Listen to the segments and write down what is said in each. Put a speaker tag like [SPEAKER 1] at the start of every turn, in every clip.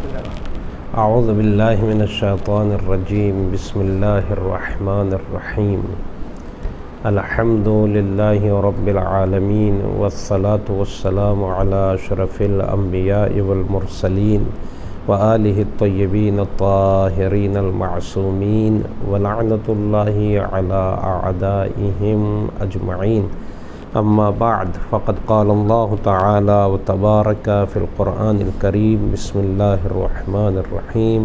[SPEAKER 1] اعوذ باللہ من الشیطان الرجیم، بسم اللہ الرحمن الرحیم۔ الحمد للہ رب العالمین، والصلاة والسلام علی اشرف الانبیاء والمرسلین وآلہ الطیبین الطاہرین المعصومین، ولعنۃ اللہ علی اعدائہم اجمعین۔ اما بعد، فقد قال اللہ تعالی وتبارک فی القرآن الکریم، بسم اللہ الرحمن الرحیم۔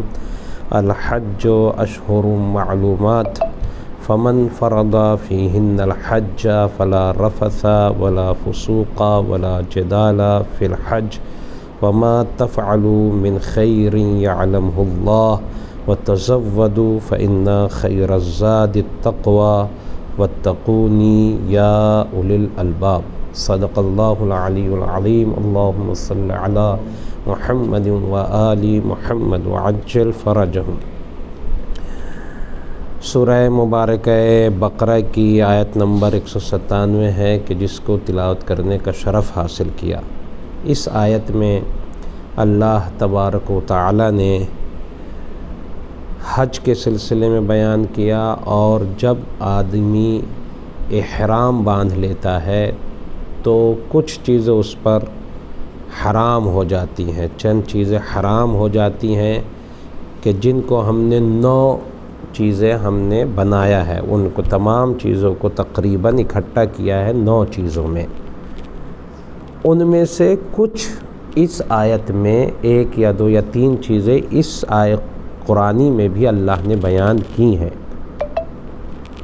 [SPEAKER 1] الحج اشہر معلومات، فمن فرض فیہن الحج فلا رفث ولا فسوق ولا جدال فی الحج، وما تفعلوا من خیر یعلمہ اللہ، وتزودوا فإن خیر الزاد التقوی واتقونی یا اولی الالباب۔ صدق اللہ العلی العظیم۔ اللہم صل علی محمد وآل محمد وعجل فرجہم۔ سورہ مبارکہ بقرہ کی آیت نمبر 197 ہے کہ جس کو تلاوت کرنے کا شرف حاصل کیا۔ اس آیت میں اللہ تبارک و تعالی نے حج کے سلسلے میں بیان کیا، اور جب آدمی احرام باندھ لیتا ہے تو کچھ چیزیں اس پر حرام ہو جاتی ہیں، چند چیزیں حرام ہو جاتی ہیں کہ جن کو ہم نے 9 چیزیں ہم نے بنایا ہے، ان کو تمام چیزوں کو تقریباً اکٹھا کیا ہے 9 چیزوں میں۔ ان میں سے کچھ اس آیت میں 1 یا 2 یا 3 چیزیں اس آیت قرآنی میں بھی اللہ نے بیان کی ہیں،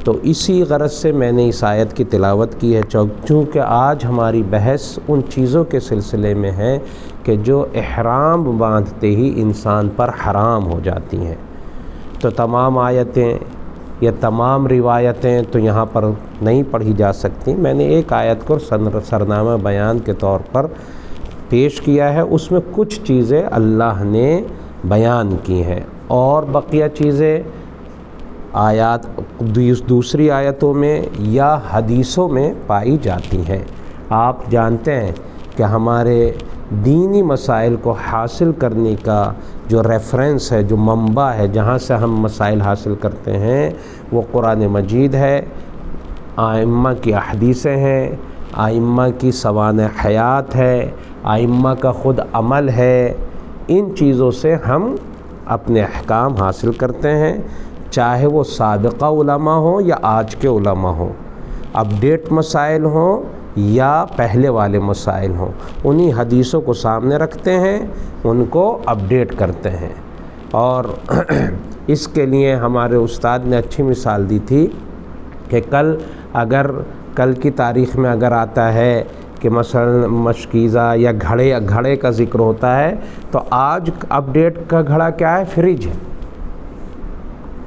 [SPEAKER 1] تو اسی غرض سے میں نے اس آیت کی تلاوت کی ہے، چونکہ آج ہماری بحث ان چیزوں کے سلسلے میں ہے کہ جو احرام باندھتے ہی انسان پر حرام ہو جاتی ہیں۔ تو تمام آیتیں یا تمام روایتیں تو یہاں پر نہیں پڑھی جا سکتی، میں نے ایک آیت کو سرنامہ بیان کے طور پر پیش کیا ہے، اس میں کچھ چیزیں اللہ نے بیان کی ہیں، اور بقیہ چیزیں آیات دوسری آیتوں میں یا حدیثوں میں پائی جاتی ہیں۔ آپ جانتے ہیں کہ ہمارے دینی مسائل کو حاصل کرنے کا جو ریفرنس ہے، جو منبع ہے، جہاں سے ہم مسائل حاصل کرتے ہیں، وہ قرآن مجید ہے، ائمہ کی احادیثیں ہیں، ائمہ کی سوانح حیات ہے، ائمہ کا خود عمل ہے۔ ان چیزوں سے ہم اپنے احکام حاصل کرتے ہیں، چاہے وہ سابقہ علماء ہوں یا آج کے علماء ہوں، اپڈیٹ مسائل ہوں یا پہلے والے مسائل ہوں، انہی حدیثوں کو سامنے رکھتے ہیں، ان کو اپڈیٹ کرتے ہیں۔ اور اس کے لیے ہمارے استاد نے اچھی مثال دی تھی کہ کل کی تاریخ میں اگر آتا ہے کہ مثلا مشکیزہ یا گھڑے کا ذکر ہوتا ہے، تو آج اپڈیٹ کا گھڑا کیا ہے؟ فریج ہے۔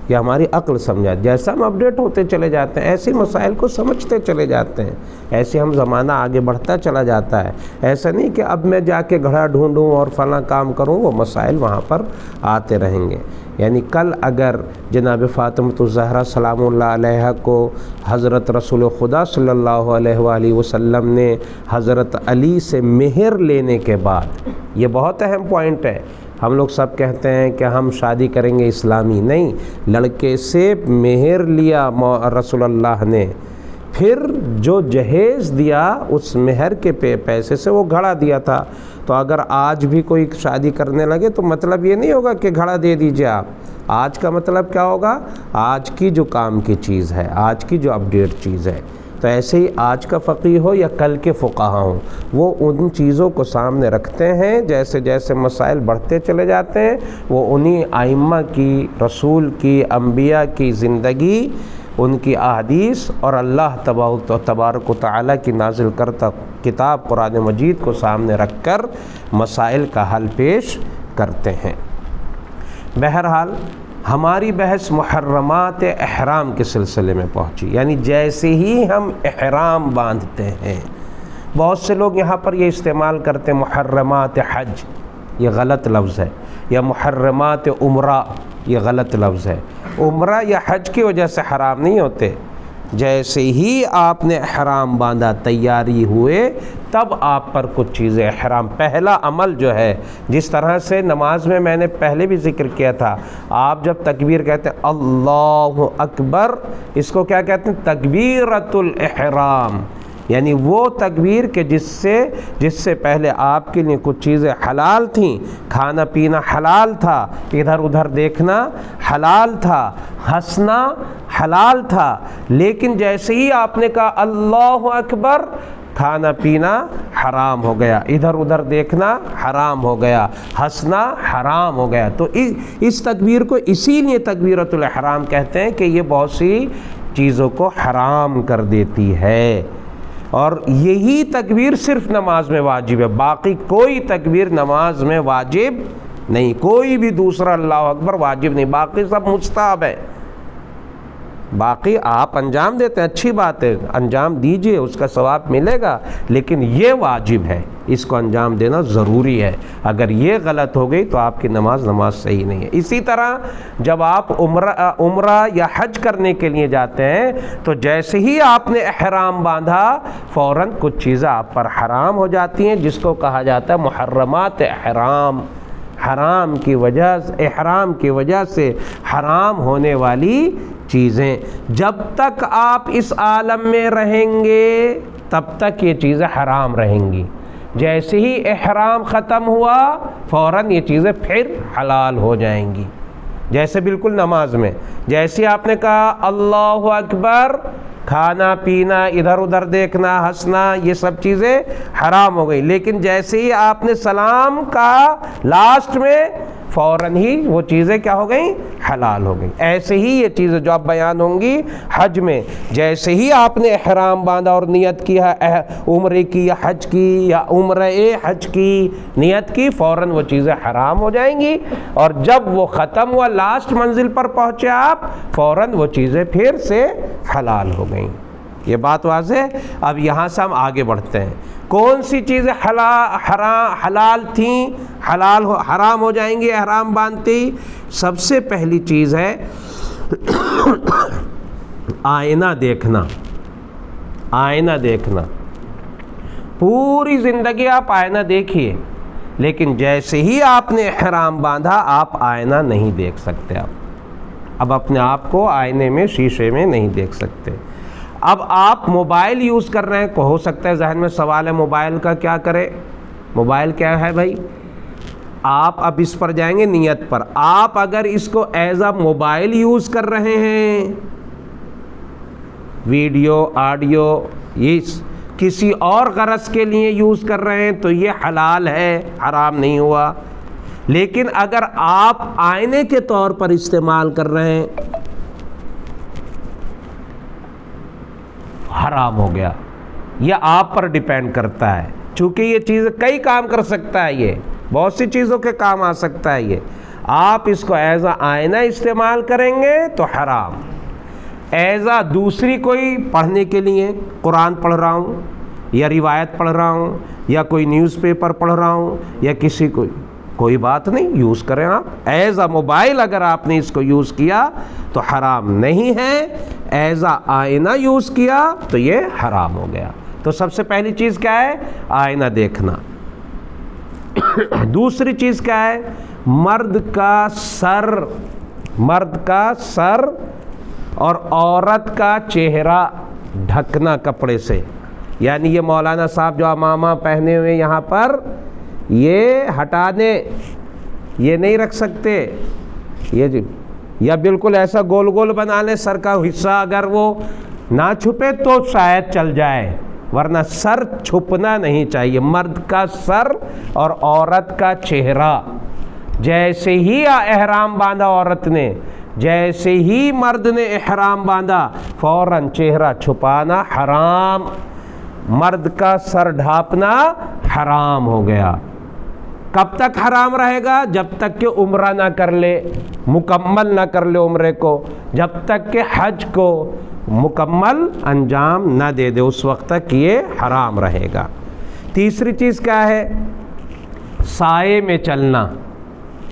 [SPEAKER 1] یہ ہماری عقل سمجھا، جیسا ہم اپڈیٹ ہوتے چلے جاتے ہیں ایسے مسائل کو سمجھتے چلے جاتے ہیں، ایسے ہم زمانہ آگے بڑھتا چلا جاتا ہے۔ ایسا نہیں کہ اب میں جا کے گھڑا ڈھونڈوں اور فلاں کام کروں، وہ مسائل وہاں پر آتے رہیں گے۔ یعنی کل اگر جناب فاطمۃ الزہرا سلام اللہ علیہا کو حضرت رسول خدا صلی اللہ علیہ وآلہ وسلم نے حضرت علی سے مہر لینے کے بعد، یہ بہت اہم پوائنٹ ہے، ہم لوگ سب کہتے ہیں کہ ہم شادی کریں گے اسلامی، نہیں، لڑکے سے مہر لیا رسول اللہ نے، پھر جو جہیز دیا اس مہر کے پیسے سے وہ گھڑا دیا تھا۔ تو اگر آج بھی کوئی شادی کرنے لگے تو مطلب یہ نہیں ہوگا کہ گھڑا دے دیجئے آپ، آج کا مطلب کیا ہوگا؟ آج کی جو کام کی چیز ہے، آج کی جو اپڈیٹ چیز ہے۔ تو ایسے ہی آج کا فقیہ ہو یا کل کے فقہا ہوں، وہ ان چیزوں کو سامنے رکھتے ہیں، جیسے جیسے مسائل بڑھتے چلے جاتے ہیں وہ انہی ائمہ کی، رسول کی، انبیاء کی زندگی، ان کی احادیث اور اللہ تبارک و تعالیٰ کی نازل کرتا کتاب قرآن مجید کو سامنے رکھ کر مسائل کا حل پیش کرتے ہیں۔ بہرحال ہماری بحث محرمات احرام کے سلسلے میں پہنچی، یعنی جیسے ہی ہم احرام باندھتے ہیں، بہت سے لوگ یہاں پر یہ استعمال کرتے ہیں محرمات حج، یہ غلط لفظ ہے، یا محرمات عمرہ، یہ غلط لفظ ہے۔ عمرہ یا حج کی وجہ سے حرام نہیں ہوتے، جیسے ہی آپ نے احرام باندھا، تیاری ہوئے، تب آپ پر کچھ چیزیں احرام، پہلا عمل جو ہے، جس طرح سے نماز میں نے پہلے بھی ذکر کیا تھا، آپ جب تکبیر کہتے ہیں اللہ اکبر، اس کو کیا کہتے ہیں؟ تکبیرۃ الاحرام، یعنی وہ تکبیر کہ جس سے پہلے آپ کے لیے کچھ چیزیں حلال تھیں، کھانا پینا حلال تھا، ادھر ادھر دیکھنا حلال تھا، ہنسنا حلال تھا، لیکن جیسے ہی آپ نے کہا اللہ اکبر، کھانا پینا حرام ہو گیا، ادھر ادھر دیکھنا حرام ہو گیا، ہنسنا حرام ہو گیا۔ تو اس تکبیر کو اسی لیے تکبیرۃ الاحرام کہتے ہیں کہ یہ بہت سی چیزوں کو حرام کر دیتی ہے، اور یہی تکبیر صرف نماز میں واجب ہے، باقی کوئی تکبیر نماز میں واجب نہیں، کوئی بھی دوسرا اللہ اکبر واجب نہیں، باقی سب مستحب ہے۔ باقی آپ انجام دیتے ہیں، اچھی بات ہے، انجام دیجئے، اس کا ثواب ملے گا، لیکن یہ واجب ہے، اس کو انجام دینا ضروری ہے۔ اگر یہ غلط ہو گئی تو آپ کی نماز صحیح نہیں ہے۔ اسی طرح جب آپ عمرہ یا حج کرنے کے لیے جاتے ہیں تو جیسے ہی آپ نے احرام باندھا، فوراً کچھ چیزیں آپ پر حرام ہو جاتی ہیں، جس کو کہا جاتا ہے محرمات احرام، احرام کی وجہ سے حرام ہونے والی چیزیں۔ جب تک آپ اس عالم میں رہیں گے تب تک یہ چیزیں حرام رہیں گی، جیسے ہی احرام ختم ہوا فوراً یہ چیزیں پھر حلال ہو جائیں گی۔ جیسے بالکل نماز میں، جیسے آپ نے کہا اللہ اکبر، کھانا پینا، ادھر ادھر دیکھنا، ہنسنا، یہ سب چیزیں حرام ہو گئی، لیکن جیسے ہی آپ نے سلام کہا لاسٹ میں، فوراً ہی وہ چیزیں کیا ہو گئیں؟ حلال ہو گئیں۔ ایسے ہی یہ چیزیں جو اب بیان ہوں گی حج میں، جیسے ہی آپ نے احرام باندھا اور نیت کی عمرے کی یا حج کی یا عمرہ حج کی نیت کی، فوراً وہ چیزیں حرام ہو جائیں گی، اور جب وہ ختم ہوا، لاسٹ منزل پر پہنچے آپ، فوراً وہ چیزیں پھر سے حلال ہو گئیں۔ یہ بات واضح ہے؟ اب یہاں سے ہم آگے بڑھتے ہیں، کون سی چیزیں حلال تھیں، حرام ہو جائیں گی احرام باندھتے ہی؟ سب سے پہلی چیز ہے آئینہ دیکھنا۔ آئینہ دیکھنا، پوری زندگی آپ آئینہ دیکھیے، لیکن جیسے ہی آپ نے احرام باندھا آپ آئینہ نہیں دیکھ سکتے، اب اپنے آپ کو آئینے میں، شیشے میں نہیں دیکھ سکتے۔ اب آپ موبائل یوز کر رہے ہیں، ہو سکتا ہے ذہن میں سوال ہے موبائل کا کیا کرے؟ موبائل کیا ہے بھائی؟ آپ اب اس پر جائیں گے نیت پر۔ آپ اگر اس کو ایز اے موبائل یوز کر رہے ہیں، ویڈیو آڈیو یہ کسی اور غرض کے لیے یوز کر رہے ہیں تو یہ حلال ہے، حرام نہیں ہوا۔ لیکن اگر آپ آئینے کے طور پر استعمال کر رہے ہیں، حرام ہو گیا۔ یہ آپ پر ڈیپینڈ کرتا ہے، چونکہ یہ چیز کئی کام کر سکتا ہے، یہ بہت سی چیزوں کے کام آ سکتا ہے۔ یہ آپ اس کو ایز اے آئینہ استعمال کریں گے تو حرام، ایز اے دوسری کوئی پڑھنے کے لیے، قرآن پڑھ رہا ہوں یا روایت پڑھ رہا ہوں یا کوئی نیوز پیپر پڑھ رہا ہوں یا کسی کوئی بات نہیں، یوز کریں آپ۔ ایز اے موبائل اگر آپ نے اس کو یوز کیا تو حرام نہیں ہے، ایز اے آئینہ یوز کیا تو یہ حرام ہو گیا۔ تو سب سے پہلی چیز کیا ہے؟ آئینہ دیکھنا۔ دوسری چیز کیا ہے؟ مرد کا سر اور عورت کا چہرہ ڈھکنا کپڑے سے، یعنی یہ مولانا صاحب جو امامہ پہنے ہوئے یہاں پر، یہ ہٹا دیں، یہ نہیں رکھ سکتے، یہ یا بالکل ایسا گول گول بنا لیں، سر کا حصہ اگر وہ نہ چھپے تو شاید چل جائے، ورنہ سر چھپنا نہیں چاہیے۔ مرد کا سر اور عورت کا چہرہ، جیسے ہی احرام باندھا عورت نے، جیسے ہی مرد نے احرام باندھا، فوراً چہرہ چھپانا حرام، مرد کا سر ڈھانپنا حرام ہو گیا۔ کب تک حرام رہے گا؟ جب تک کہ عمرہ نہ کر لے، مکمل نہ کر لے عمرے کو، جب تک کہ حج کو مکمل انجام نہ دے دے، اس وقت تک یہ حرام رہے گا۔ تیسری چیز کیا ہے؟ سائے میں چلنا۔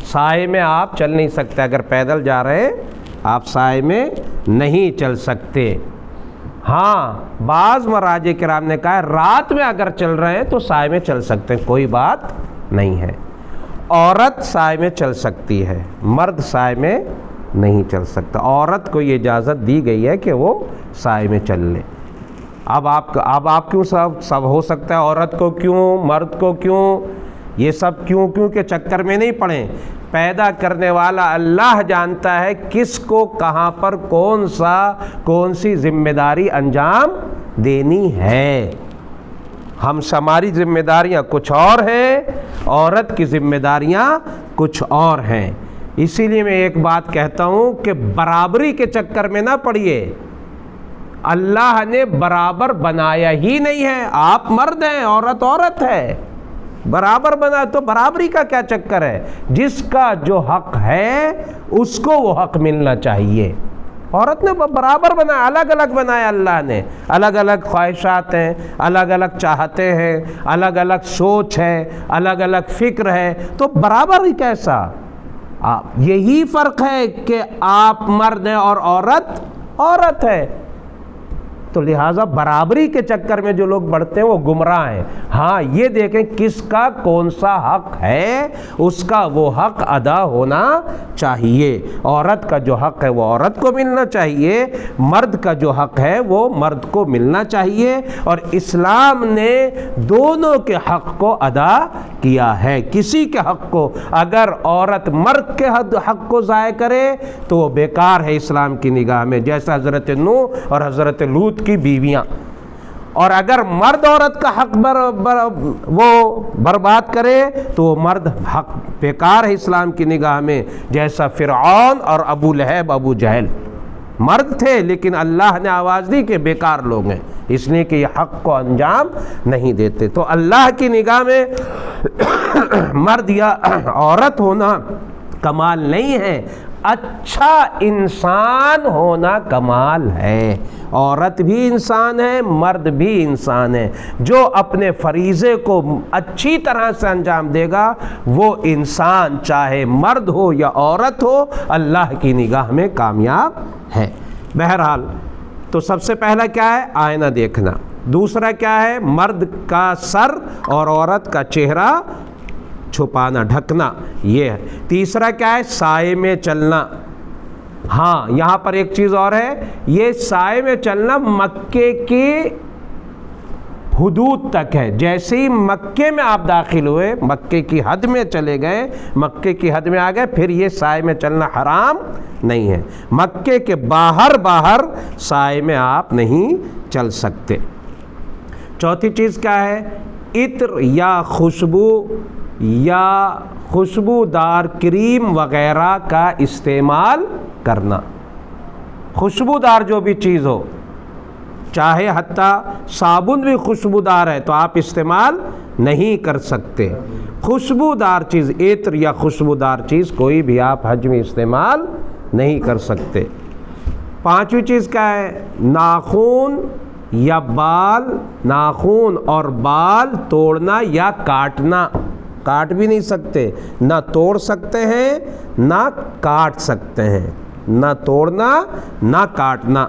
[SPEAKER 1] سائے میں آپ چل نہیں سکتے، اگر پیدل جا رہے ہیں آپ سائے میں نہیں چل سکتے۔ ہاں بعض مراجع کرام نے کہا رات میں اگر چل رہے ہیں تو سائے میں چل سکتے ہیں، کوئی بات نہیں ہے۔ عورت سائے میں چل سکتی ہے، مرد سائے میں نہیں چل سکتا۔ عورت کو یہ اجازت دی گئی ہے کہ وہ سائے میں چل لے۔ اب آپ کیوں سب ہو سکتا ہے، عورت کو کیوں، مرد کو کیوں، یہ سب کیوں کے چکر میں نہیں پڑیں۔ پیدا کرنے والا اللہ جانتا ہے کس کو کہاں پر کون سی ذمہ داری انجام دینی ہے۔ ہماری ذمہ داریاں کچھ اور ہیں، عورت کی ذمہ داریاں کچھ اور ہیں۔ اسی لیے میں ایک بات کہتا ہوں کہ برابری کے چکر میں نہ پڑیے۔ اللہ نے برابر بنایا ہی نہیں ہے، آپ مرد ہیں، عورت ہے، برابر بنا تو برابری کا کیا چکر ہے؟ جس کا جو حق ہے اس کو وہ حق ملنا چاہیے۔ عورت نے برابر بنایا، الگ الگ بنایا اللہ نے، الگ الگ خواہشات ہیں، الگ الگ چاہتے ہیں، الگ الگ سوچ ہے، الگ الگ فکر ہے، تو برابر ہی کیسا؟ یہی فرق ہے کہ آپ مرد ہیں اور عورت ہے، تو لہٰذا برابری کے چکر میں جو لوگ بڑھتے ہیں وہ گمراہ ہیں۔ ہاں یہ دیکھیں کس کا کون سا حق ہے، اس کا وہ حق ادا ہونا چاہیے۔ عورت کا جو حق ہے وہ عورت کو ملنا چاہیے، مرد کا جو حق ہے وہ مرد کو ملنا چاہیے، اور اسلام نے دونوں کے حق کو ادا کیا ہے۔ کسی کے حق کو اگر عورت مرد کے حق کو ضائع کرے تو وہ بیکار ہے اسلام کی نگاہ میں، جیسا حضرت نوح اور حضرت لوط کی بیویاں۔ اور اگر مرد عورت کا حق وہ برباد کرے تو وہ مرد حق بیکار ہے اسلام کی نگاہ میں، جیسا فرعون اور ابو لہب ابو جہل مرد تھے لیکن اللہ نے آواز دی کہ بیکار لوگ ہیں، اس لیے کہ یہ حق کو انجام نہیں دیتے۔ تو اللہ کی نگاہ میں مرد یا عورت ہونا کمال نہیں ہے، اچھا انسان ہونا کمال ہے۔ عورت بھی انسان ہے، مرد بھی انسان ہے، جو اپنے فریضے کو اچھی طرح سے انجام دے گا وہ انسان چاہے مرد ہو یا عورت ہو اللہ کی نگاہ میں کامیاب ہے۔ بہرحال تو سب سے پہلا کیا ہے؟ آئینہ دیکھنا۔ دوسرا کیا ہے؟ مرد کا سر اور عورت کا چہرہ چھپانا، ڈھکنا، یہ ہے۔ تیسرا کیا ہے؟ سائے میں چلنا۔ ہاں یہاں پر ایک چیز اور ہے، یہ سائے میں چلنا مکے کی حدود تک ہے۔ جیسے ہی مکے میں آپ داخل ہوئے، مکے کی حد میں چلے گئے، مکے کی حد میں آ گئے، پھر یہ سائے میں چلنا حرام نہیں ہے۔ مکے کے باہر سائے میں آپ نہیں چل سکتے۔ چوتھی چیز کیا ہے؟ عطر یا خوشبودار کریم وغیرہ کا استعمال کرنا۔ خوشبودار جو بھی چیز ہو، چاہے حتیٰ صابن بھی خوشبودار ہے تو آپ استعمال نہیں کر سکتے۔ خوشبودار چیز، عطر یا خوشبودار چیز کوئی بھی آپ حج میں استعمال نہیں کر سکتے۔ پانچویں چیز کیا ہے؟ ناخن یا بال، ناخن اور بال توڑنا یا کاٹنا۔ کاٹ بھی نہیں سکتے، نہ توڑ سکتے ہیں نہ کاٹ سکتے ہیں، نہ توڑنا نہ کاٹنا،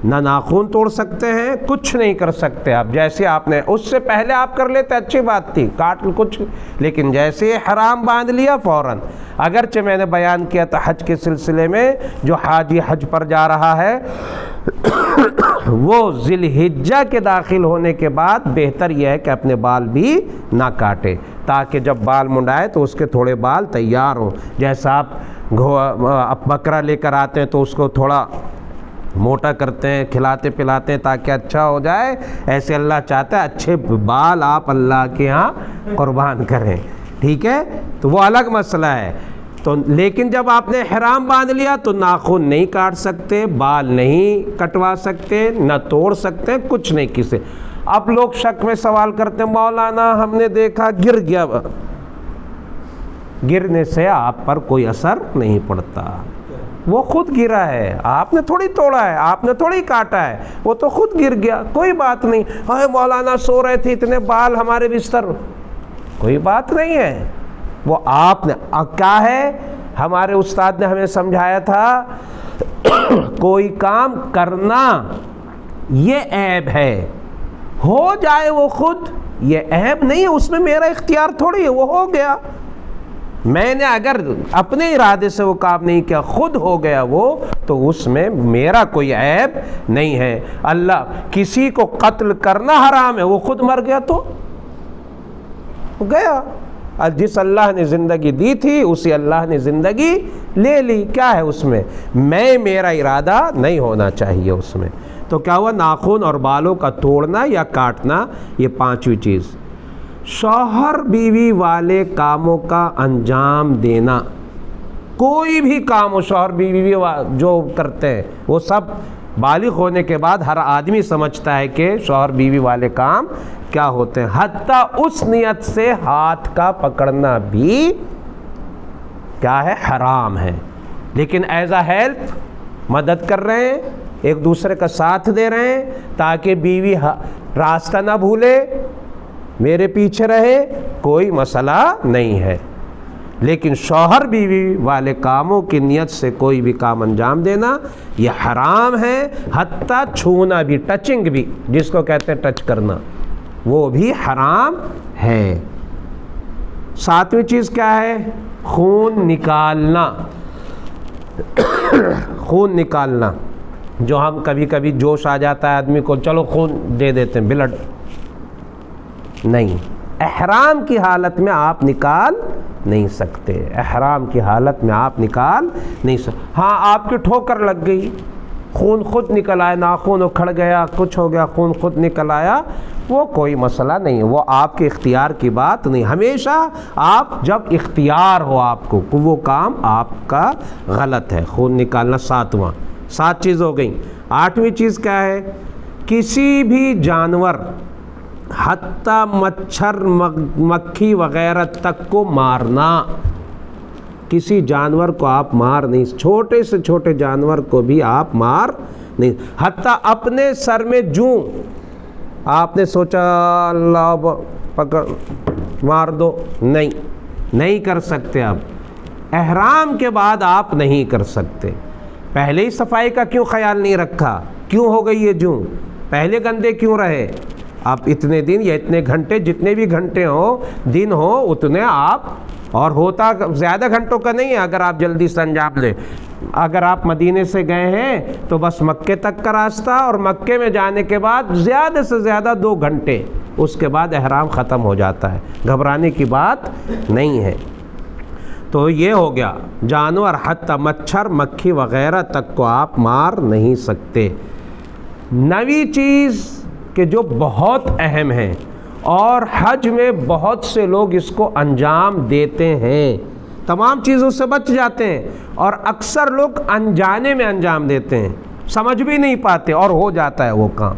[SPEAKER 1] نہ ناخن توڑ سکتے ہیں، کچھ نہیں کر سکتے آپ۔ جیسے آپ نے اس سے پہلے آپ کر لیتے اچھی بات تھی، کاٹ کچھ، لیکن جیسے حرام باندھ لیا فوراً۔ اگرچہ میں نے بیان کیا تھا حج کے سلسلے میں، جو حاجی حج پر جا رہا ہے وہ ذی الحجہ کے داخل ہونے کے بعد بہتر یہ ہے کہ اپنے بال بھی نہ کاٹے، تاکہ جب بال منڈائے تو اس کے تھوڑے بال تیار ہوں۔ جیسا آپ بکرا لے کر آتے ہیں تو اس کو تھوڑا موٹا کرتے ہیں، کھلاتے پلاتے ہیں تاکہ اچھا ہو جائے، ایسے اللہ چاہتا ہے اچھے بال آپ اللہ کے ہاں قربان کریں، ٹھیک ہے؟ تو وہ الگ مسئلہ ہے۔ تو لیکن جب آپ نے احرام باندھ لیا تو ناخن نہیں کاٹ سکتے، بال نہیں کٹوا سکتے، نہ توڑ سکتے، کچھ نہیں کسی۔ اب لوگ شک میں سوال کرتے ہیں مولانا ہم نے دیکھا گر گیا، گرنے سے آپ پر کوئی اثر نہیں پڑتا، وہ خود گرا ہے، آپ نے تھوڑی توڑا ہے، آپ نے تھوڑی کاٹا ہے، وہ تو خود گر گیا، کوئی بات نہیں۔ ہائے مولانا سو رہے تھے اتنے بال ہمارے بستر، کوئی بات نہیں ہے، وہ آپ نے کیا ہے، ہمارے استاد نے ہمیں سمجھایا تھا کوئی کام کرنا یہ عیب ہے، ہو جائے وہ خود، یہ عیب نہیں ہے، اس میں میرا اختیار تھوڑی ہے، وہ ہو گیا، میں نے اگر اپنے ارادے سے وہ کام نہیں کیا، خود ہو گیا وہ، تو اس میں میرا کوئی عیب نہیں ہے۔ اللہ کسی کو قتل کرنا حرام ہے، وہ خود مر گیا تو گیا، جس اللہ نے زندگی دی تھی اسی اللہ نے زندگی لے لی، کیا ہے اس میں، میرا ارادہ نہیں ہونا چاہیے اس میں۔ تو کیا ہوا، ناخن اور بالوں کا توڑنا یا کاٹنا، یہ پانچویں چیز۔ شوہر بیوی والے کاموں کا انجام دینا، کوئی بھی کام ہو شوہر بیوی جو کرتے ہیں وہ سب بالغ ہونے کے بعد ہر آدمی سمجھتا ہے کہ شوہر بیوی والے کام کیا ہوتے ہیں، حتیٰ اس نیت سے ہاتھ کا پکڑنا بھی کیا ہے، حرام ہے، لیکن ایز اے ہیلپ مدد کر رہے ہیں، ایک دوسرے کا ساتھ دے رہے ہیں تاکہ بیوی راستہ نہ بھولے، میرے پیچھے رہے، کوئی مسئلہ نہیں ہے۔ لیکن شوہر بیوی والے کاموں کی نیت سے کوئی بھی کام انجام دینا یہ حرام ہے، حتیٰ چھونا بھی، ٹچنگ بھی، جس کو کہتے ہیں ٹچ کرنا، وہ بھی حرام ہے۔ ساتویں چیز کیا ہے، خون نکالنا۔ خون نکالنا، جو ہم کبھی کبھی جوش آ جاتا ہے آدمی کو، چلو خون دے دیتے ہیں، بلڈ نہیں، احرام کی حالت میں آپ نکال نہیں سکتے، احرام کی حالت میں آپ نکال نہیں سکتے۔ ہاں آپ کی ٹھوکر لگ گئی، خون خود نکل آیا، ناخن اکھڑ گیا، کچھ ہو گیا، خون خود نکل آیا، وہ کوئی مسئلہ نہیں ہے، وہ آپ کے اختیار کی بات نہیں۔ ہمیشہ آپ جب اختیار ہو آپ کو، وہ کام آپ کا غلط ہے۔ خون نکالنا ساتواں، 7 چیز ہو گئیں۔ 8ویں چیز کیا ہے، کسی بھی جانور حتیٰ مچھر مکھی وغیرہ تک کو مارنا، کسی جانور کو آپ مار نہیں، چھوٹے سے چھوٹے جانور کو بھی آپ مار نہیں، حتیٰ اپنے سر میں جوں آپ نے سوچا اللہ پکڑ مار دو، نہیں کر سکتے، آپ احرام کے بعد آپ نہیں کر سکتے۔ پہلے ہی صفائی کا کیوں خیال نہیں رکھا، کیوں ہو گئی یہ جوں، پہلے گندے کیوں رہے، آپ اتنے دن یا اتنے گھنٹے، جتنے بھی گھنٹے ہوں دن ہو اتنے آپ، اور ہوتا زیادہ گھنٹوں کا نہیں ہے اگر آپ جلدی سے انجام لیں۔ اگر آپ مدینے سے گئے ہیں تو بس مکے تک کا راستہ، اور مکے میں جانے کے بعد زیادہ سے زیادہ 2 گھنٹے، اس کے بعد احرام ختم ہو جاتا ہے، گھبرانے کی بات نہیں ہے۔ تو یہ ہو گیا جانور، حتیٰ مچھر مکھی وغیرہ تک کو آپ مار نہیں سکتے۔ 9ویں چیز کہ جو بہت اہم ہے اور حج میں بہت سے لوگ اس کو انجام دیتے ہیں، تمام چیزوں سے بچ جاتے ہیں، اور اکثر لوگ انجانے میں انجام دیتے ہیں، سمجھ بھی نہیں پاتے اور ہو جاتا ہے وہ کام،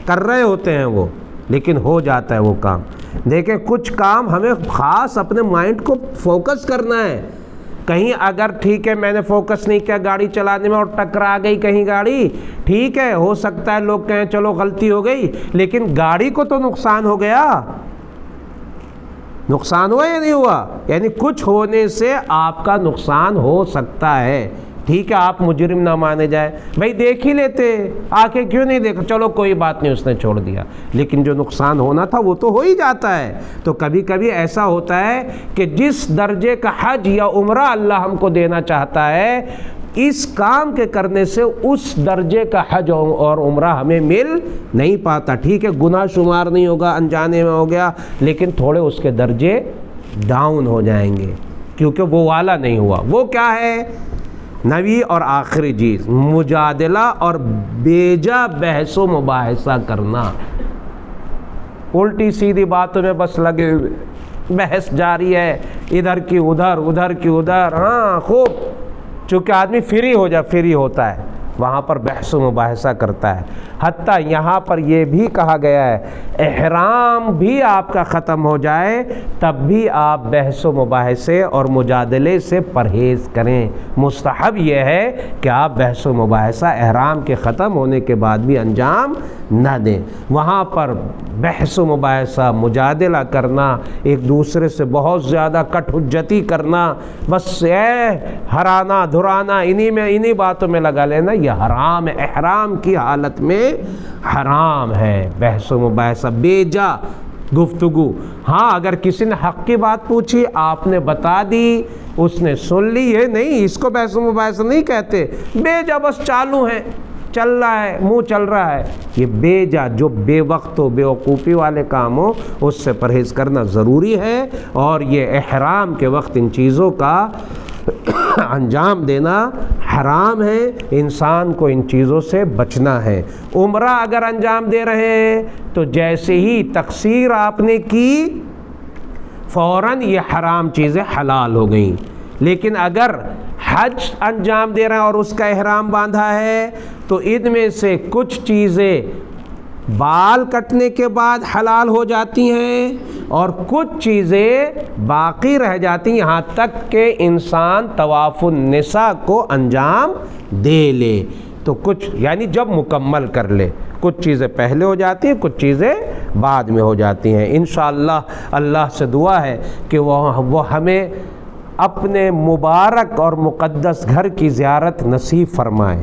[SPEAKER 1] کر رہے ہوتے ہیں وہ لیکن ہو جاتا ہے وہ کام۔ دیکھیں کچھ کام ہمیں خاص اپنے مائنڈ کو فوکس کرنا ہے، کہیں اگر ٹھیک ہے میں نے فوکس نہیں کیا گاڑی چلانے میں اور ٹکرا گئی کہیں گاڑی، ٹھیک ہے ہو سکتا ہے لوگ کہیں چلو غلطی ہو گئی، لیکن گاڑی کو تو نقصان ہو گیا، نقصان ہوا یا نہیں ہوا، یعنی کچھ ہونے سے آپ کا نقصان ہو سکتا ہے۔ ٹھیک ہے آپ مجرم نہ مانے جائے، بھائی دیکھ ہی لیتے، آنکھیں کیوں نہیں دیکھا، چلو کوئی بات نہیں اس نے چھوڑ دیا، لیکن جو نقصان ہونا تھا وہ تو ہو ہی جاتا ہے۔ تو کبھی کبھی ایسا ہوتا ہے کہ جس درجے کا حج یا عمرہ اللہ ہم کو دینا چاہتا ہے، اس کام کے کرنے سے اس درجے کا حج اور عمرہ ہمیں مل نہیں پاتا۔ ٹھیک ہے گناہ شمار نہیں ہوگا، انجانے میں ہو گیا، لیکن تھوڑے اس کے درجے ڈاؤن ہو جائیں گے کیونکہ وہ والا نہیں ہوا۔ وہ کیا ہے، 9ویں اور آخری چیز، مجادلہ اور بیجا بحث و مباحثہ کرنا، الٹی سیدھی باتوں میں بس لگے ہوئے، بحث جاری ہے، ادھر کی ادھر، ادھر کی ادھر، ہاں خوب، چونکہ آدمی فری ہوتا ہے وہاں پر بحث و مباحثہ کرتا ہے۔ حتیٰ یہاں پر یہ بھی کہا گیا ہے احرام بھی آپ کا ختم ہو جائے تب بھی آپ بحث و مباحثے اور مجادلے سے پرہیز کریں، مستحب یہ ہے کہ آپ بحث و مباحثہ احرام کے ختم ہونے کے بعد بھی انجام نہ دیں۔ وہاں پر بحث و مباحثہ، مجادلہ کرنا، ایک دوسرے سے بہت زیادہ کٹ حجتی کرنا، بس ہرانا دھرانا، انہی باتوں میں لگا لینا، یہ حرام ہے، احرام کی حالت میں حرام ہے بحث و مباحثہ، بے جا گفتگو۔ ہاں اگر کسی نے حق کی بات پوچھی، آپ نے بتا دی، اس نے سن لی، یہ نہیں، اس کو بحث و مباحثہ نہیں کہتے، بے جا بس چالو ہیں، چل رہا ہے، منہ چل رہا ہے، یہ بے جا جو بے وقت و بے وقوفی والے کام ہو اس سے پرہیز کرنا ضروری ہے، اور یہ احرام کے وقت ان چیزوں کا انجام دینا حرام ہے، انسان کو ان چیزوں سے بچنا ہے۔ عمرہ اگر انجام دے رہے ہیں تو جیسے ہی تقصیر آپ نے کی فوراً یہ حرام چیزیں حلال ہو گئیں، لیکن اگر حج انجام دے رہا ہے اور اس کا احرام باندھا ہے تو ان میں سے کچھ چیزیں بال کٹنے کے بعد حلال ہو جاتی ہیں اور کچھ چیزیں باقی رہ جاتی ہیں یہاں تک کہ انسان طواف النساء کو انجام دے لے، تو کچھ یعنی جب مکمل کر لے، کچھ چیزیں پہلے ہو جاتی ہیں، کچھ چیزیں بعد میں ہو جاتی ہیں۔ انشاءاللہ اللہ سے دعا ہے کہ وہ ہمیں اپنے مبارک اور مقدس گھر کی زیارت نصیب فرمائے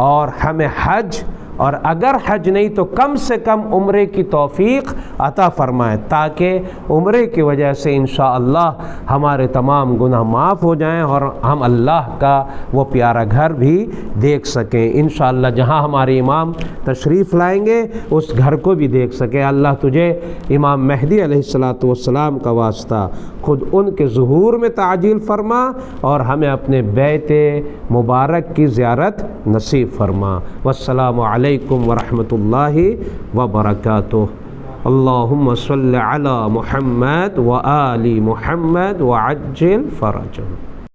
[SPEAKER 1] اور ہمیں حج، اور اگر حج نہیں تو کم سے کم عمرے کی توفیق عطا فرمائے، تاکہ عمرے کی وجہ سے انشاءاللہ ہمارے تمام گناہ معاف ہو جائیں اور ہم اللہ کا وہ پیارا گھر بھی دیکھ سکیں انشاءاللہ۔ جہاں ہمارے امام تشریف لائیں گے اس گھر کو بھی دیکھ سکیں۔ اللہ تجھے امام مہدی علیہ السلام کا واسطہ خود ان کے ظہور میں تعجیل فرما اور ہمیں اپنے بیت مبارک کی زیارت نصیب فرما۔ والسلام علیکم ورحمۃ اللہ وبرکاتہ۔ اللہم صل علی محمد وآل محمد وعجل فرجهم۔